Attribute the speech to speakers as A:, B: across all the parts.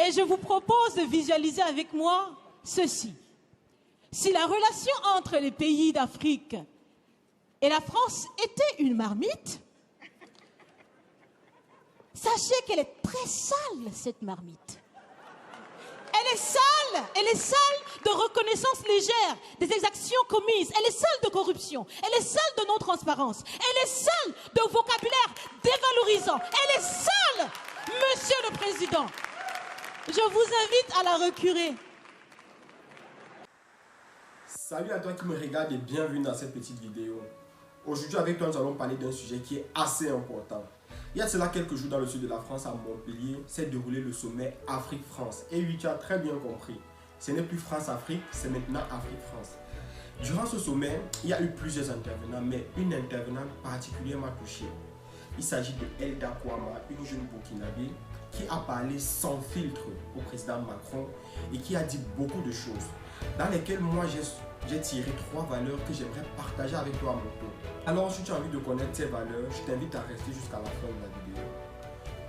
A: Et je vous propose de visualiser avec moi ceci. Si la relation entre les pays d'Afrique et la France était une marmite, sachez qu'elle est très sale, cette marmite. Elle est sale de reconnaissance légère des exactions commises, elle est sale de corruption, elle est sale de non-transparence, elle est sale de vocabulaire dévalorisant, elle est sale, Monsieur le Président. Je vous invite à la recurer.
B: Salut à toi qui me regarde et bienvenue dans cette petite vidéo. Aujourd'hui avec toi nous allons parler d'un sujet qui est assez important. Il y a cela quelques jours dans le sud de la France à Montpellier s'est déroulé le sommet Afrique-France. Et oui, tu as très bien compris, ce n'est plus France-Afrique, c'est maintenant Afrique-France. Durant ce sommet, il y a eu plusieurs intervenants, mais une intervenante particulièrement touchée. Il s'agit de Elda Kouama, une jeune burkinabé qui a parlé sans filtre au président Macron et qui a dit beaucoup de choses, dans lesquelles moi j'ai tiré 3 valeurs que j'aimerais partager avec toi à mon tour. Alors si tu as envie de connaître ces valeurs, je t'invite à rester jusqu'à la fin de la vidéo.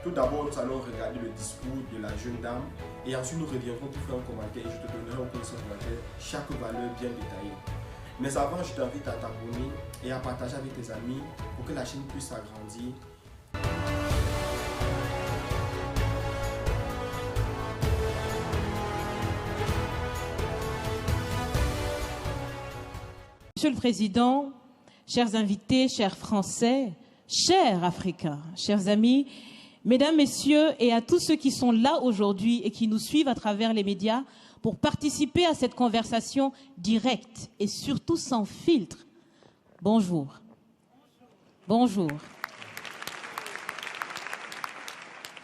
B: Tout d'abord, nous allons regarder le discours de la jeune dame et ensuite nous reviendrons pour faire un commentaire et je te donnerai au cours de ce commentaire chaque valeur bien détaillée. Mais avant, je t'invite à t'abonner et à partager avec tes amis pour que la chaîne puisse s'agrandir.
A: Monsieur le Président, chers invités, chers Français, chers Africains, chers amis, Mesdames, Messieurs, et à tous ceux qui sont là aujourd'hui et qui nous suivent à travers les médias pour participer à cette conversation directe et surtout sans filtre. Bonjour. Bonjour.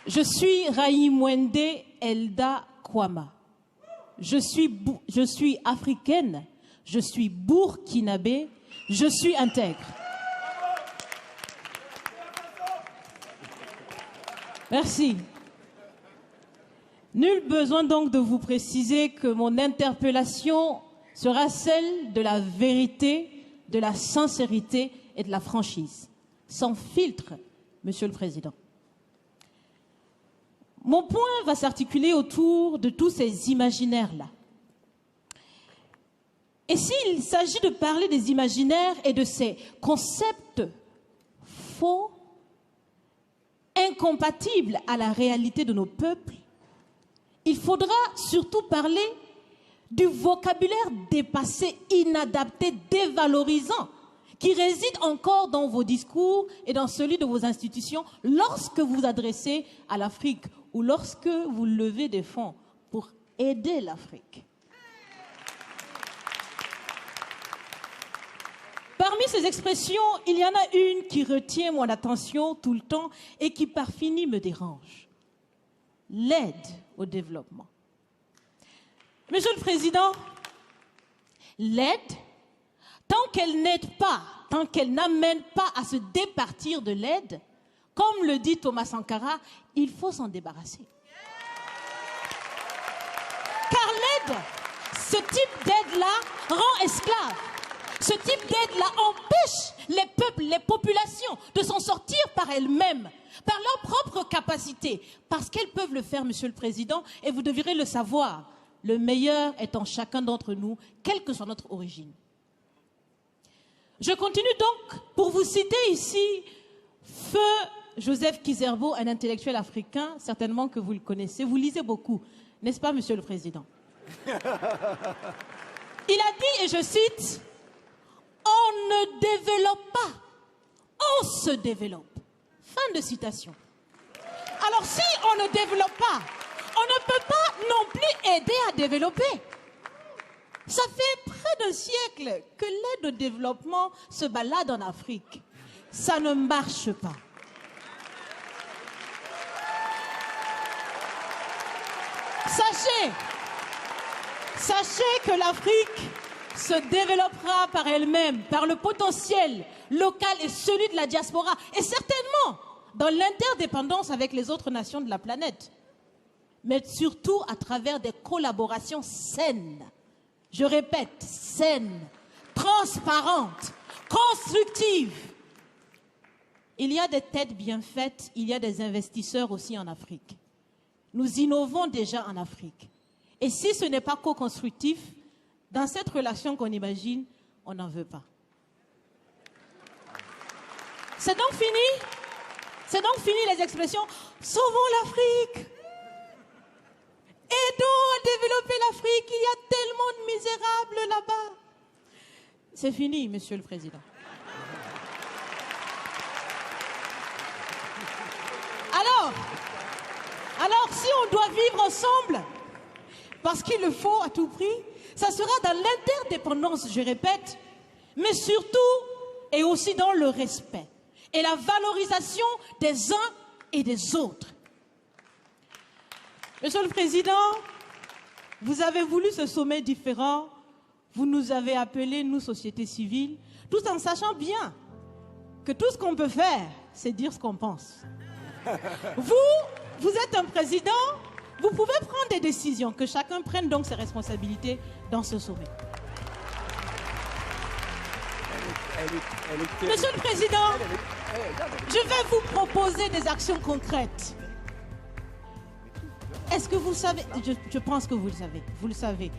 A: Je suis Raïmwende Elda Kouama. Je suis africaine. Je suis burkinabé, je suis intègre. Merci. Nul besoin donc de vous préciser que mon interpellation sera celle de la vérité, de la sincérité et de la franchise. Sans filtre, Monsieur le Président. Mon point va s'articuler autour de tous ces imaginaires-là. Et s'il s'agit de parler des imaginaires et de ces concepts faux, incompatibles à la réalité de nos peuples, il faudra surtout parler du vocabulaire dépassé, inadapté, dévalorisant, qui réside encore dans vos discours et dans celui de vos institutions lorsque vous vous adressez à l'Afrique ou lorsque vous levez des fonds pour aider l'Afrique. Parmi ces expressions, il y en a une qui retient mon attention tout le temps et qui par fini me dérange. L'aide au développement. Monsieur le Président, l'aide, tant qu'elle n'aide pas, tant qu'elle n'amène pas à se départir de l'aide, comme le dit Thomas Sankara, il faut s'en débarrasser. Car l'aide, ce type d'aide-là rend esclave. Ce type d'aide-là empêche les peuples, les populations de s'en sortir par elles-mêmes, par leur propre capacité, parce qu'elles peuvent le faire, Monsieur le Président, et vous devrez le savoir. Le meilleur est en chacun d'entre nous, quelle que soit notre origine. Je continue donc pour vous citer ici Feu Joseph Kizerbo, un intellectuel africain, certainement que vous le connaissez. Vous lisez beaucoup, n'est-ce pas, Monsieur le Président? Il a dit, et je cite, on ne développe pas, on se développe. Fin de citation. Alors si on ne développe pas, on ne peut pas non plus aider à développer. Ça fait près d'un siècle que l'aide au développement se balade en Afrique. Ça ne marche pas. Sachez que l'Afrique se développera par elle-même, par le potentiel local et celui de la diaspora, et certainement dans l'interdépendance avec les autres nations de la planète, mais surtout à travers des collaborations saines. Je répète, saines, transparentes, constructives. Il y a des têtes bien faites, il y a des investisseurs aussi en Afrique. nous innovons déjà en Afrique. Et si ce n'est pas co-constructif, dans cette relation qu'on imagine, on n'en veut pas. C'est donc fini. C'est donc fini les expressions « Sauvons l'Afrique ». Aidons à développer l'Afrique, il y a tellement de misérables là-bas. C'est fini, Monsieur le Président. Alors, si on doit vivre ensemble, parce qu'il le faut à tout prix, ça sera dans l'interdépendance, je répète, mais surtout et aussi dans le respect et la valorisation des uns et des autres. Monsieur le Président, vous avez voulu ce sommet différent, vous nous avez appelés, nous, société civile, tout en sachant bien que tout ce qu'on peut faire, c'est dire ce qu'on pense. Vous êtes un président, vous pouvez prendre des décisions, que chacun prenne donc ses responsabilités dans ce sommet. Monsieur le Président, je vais vous proposer des actions concrètes. Est-ce que vous savez, je pense que vous le savez,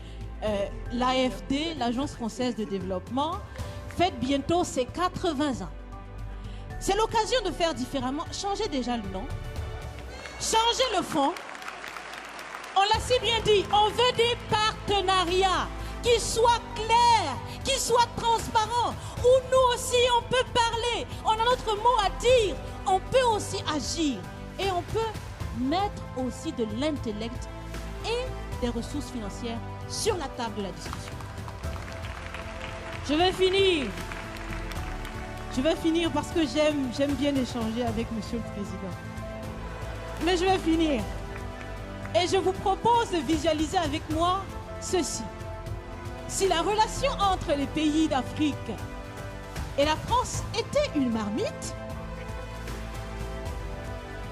A: l'AFD, l'Agence française de développement, fête bientôt ses 80 ans. C'est l'occasion de faire différemment, changer déjà le nom, changer le fond. On l'a si bien dit, on veut des partenariats qui soient clairs, qui soient transparents, où nous aussi on peut parler, on a notre mot à dire, on peut aussi agir et on peut mettre aussi de l'intellect et des ressources financières sur la table de la discussion. Je vais finir parce que j'aime bien échanger avec Monsieur le Président. Mais je vais finir. Et je vous propose de visualiser avec moi ceci. Si la relation entre les pays d'Afrique et la France était une marmite,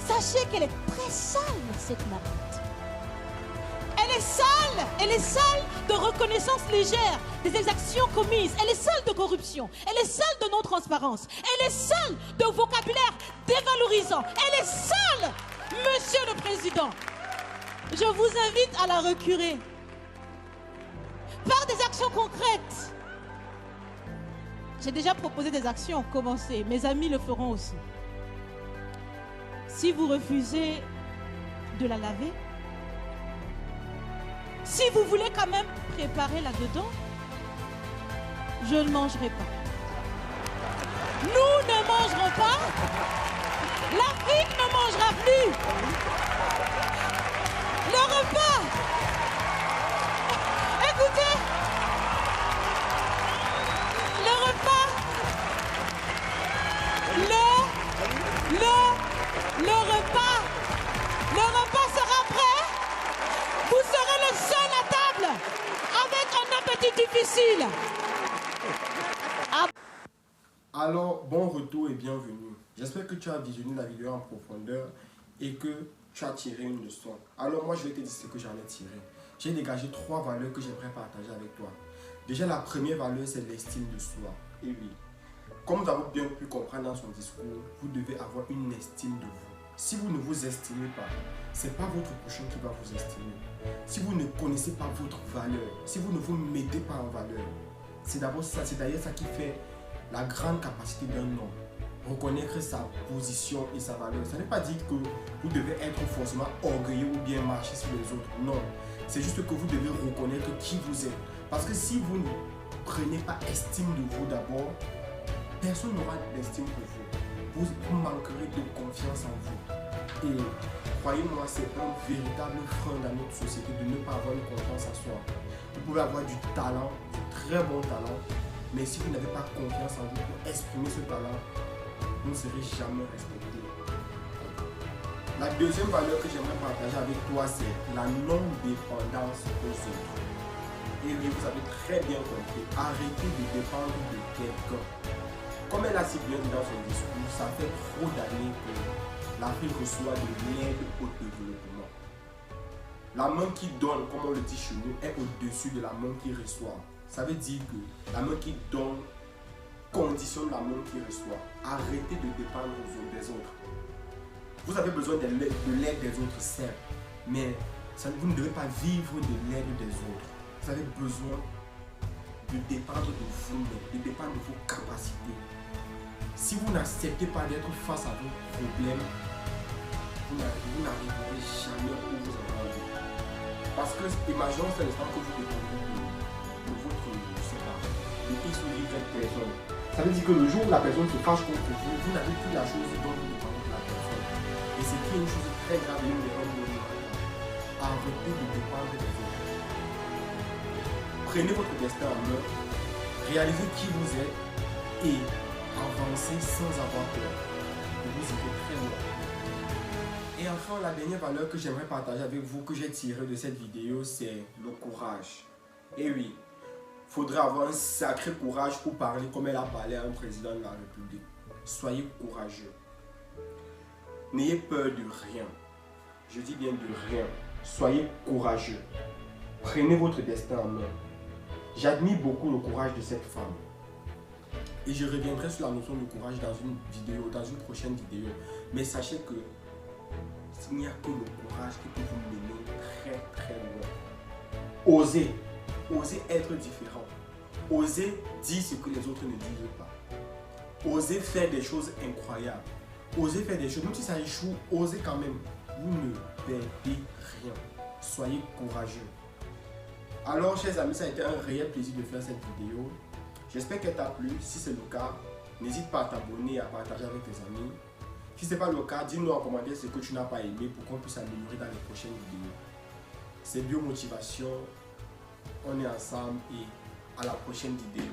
A: sachez qu'elle est très sale, cette marmite. Elle est sale de reconnaissance légère des exactions commises. Elle est sale de corruption. Elle est sale de non-transparence. Elle est sale de vocabulaire dévalorisant. Elle est sale, Monsieur le Président. Je vous invite à la recurer par des actions concrètes. J'ai déjà proposé des actions, commencez. Mes amis le feront aussi. Si vous refusez de la laver, si vous voulez quand même préparer là-dedans, je ne mangerai pas. Nous ne mangerons pas. L'Afrique ne mangera plus. Le repas. Écoutez. Le repas. Le repas sera prêt. Vous serez le seul à table avec un appétit difficile.
B: Alors, bon retour et bienvenue. J'espère que tu as visionné la vidéo en profondeur et que tu as tiré une leçon. Alors moi, je vais te dire ce que j'en ai tiré. J'ai dégagé 3 valeurs que j'aimerais partager avec toi. Déjà, la première valeur, c'est l'estime de soi. Et oui, comme nous avons bien pu comprendre dans son discours, vous devez avoir une estime de vous. Si vous ne vous estimez pas, ce n'est pas votre prochain qui va vous estimer. Si vous ne connaissez pas votre valeur, si vous ne vous mettez pas en valeur, c'est d'abord ça, c'est d'ailleurs ça qui fait la grande capacité d'un homme. Reconnaître sa position et sa valeur. Ça ne veut pas dire que vous devez être forcément orgueilleux ou bien marcher sur les autres. Non. C'est juste que vous devez reconnaître qui vous êtes. Parce que si vous ne prenez pas estime de vous d'abord, personne n'aura d'estime pour vous. Vous manquerez de confiance en vous. Et croyez-moi, c'est un véritable frein dans notre société de ne pas avoir une confiance en soi. Vous pouvez avoir du talent, du très bon talent, mais si vous n'avez pas confiance en vous pour exprimer ce talent, vous ne serez jamais respecté. La deuxième valeur que j'aimerais partager avec toi, c'est la non-dépendance aux autres. Et oui, vous avez très bien compris, arrêtez de dépendre de quelqu'un. Comme elle a si bien dit dans son discours, ça fait trop d'années que l'Afrique reçoit de l'aide au développement. La main qui donne, comme on le dit chez nous, est au-dessus de la main qui reçoit. Ça veut dire que la main qui donne conditionne la main qui reçoit. Arrêtez de dépendre des autres. Vous avez besoin de l'aide des autres, certes, Mais vous ne devez pas vivre de l'aide des autres. Vous avez besoin de dépendre de vous-même, de dépendre de vos capacités. Si vous n'acceptez pas d'être face à vos problèmes, vous n'arriverez jamais où vous en allez. Parce que, imaginons c'est l'instant que vous dépendez de votre séparé, de X ou Y personne. Ça veut dire que le jour où la personne se fâche contre vous, vous n'avez plus la chose dont vous dépendez de la personne. Et c'est qui est une chose très grave et une erreur monumentale. Arrêtez de dépendre des autres. Prenez votre destin en main, réalisez qui vous êtes et avancez sans avoir peur. Et vous irez très loin. Et enfin, la dernière valeur que j'aimerais partager avec vous, que j'ai tirée de cette vidéo, c'est le courage. Et oui, il faudrait avoir un sacré courage pour parler comme elle a parlé à un président de la République. Soyez courageux. N'ayez peur de rien. Je dis bien de rien. Soyez courageux. Prenez votre destin en main. J'admire beaucoup le courage de cette femme. Et je reviendrai sur la notion de courage dans une vidéo, dans une prochaine vidéo. Mais sachez que il n'y a que le courage qui peut vous mener très très loin. Osez. Osez être différent. Osez dire ce que les autres ne disent pas. Osez faire des choses incroyables. Osez faire des choses, même si ça échoue, osez quand même. Vous ne perdez rien. Soyez courageux. Alors, chers amis, ça a été un réel plaisir de faire cette vidéo. J'espère qu'elle t'a plu. Si c'est le cas, n'hésite pas à t'abonner et à partager avec tes amis. Si ce n'est pas le cas, dis-nous en commentaire ce que tu n'as pas aimé pour qu'on puisse améliorer dans les prochaines vidéos. C'est Biomotivation. On est ensemble et à la prochaine vidéo.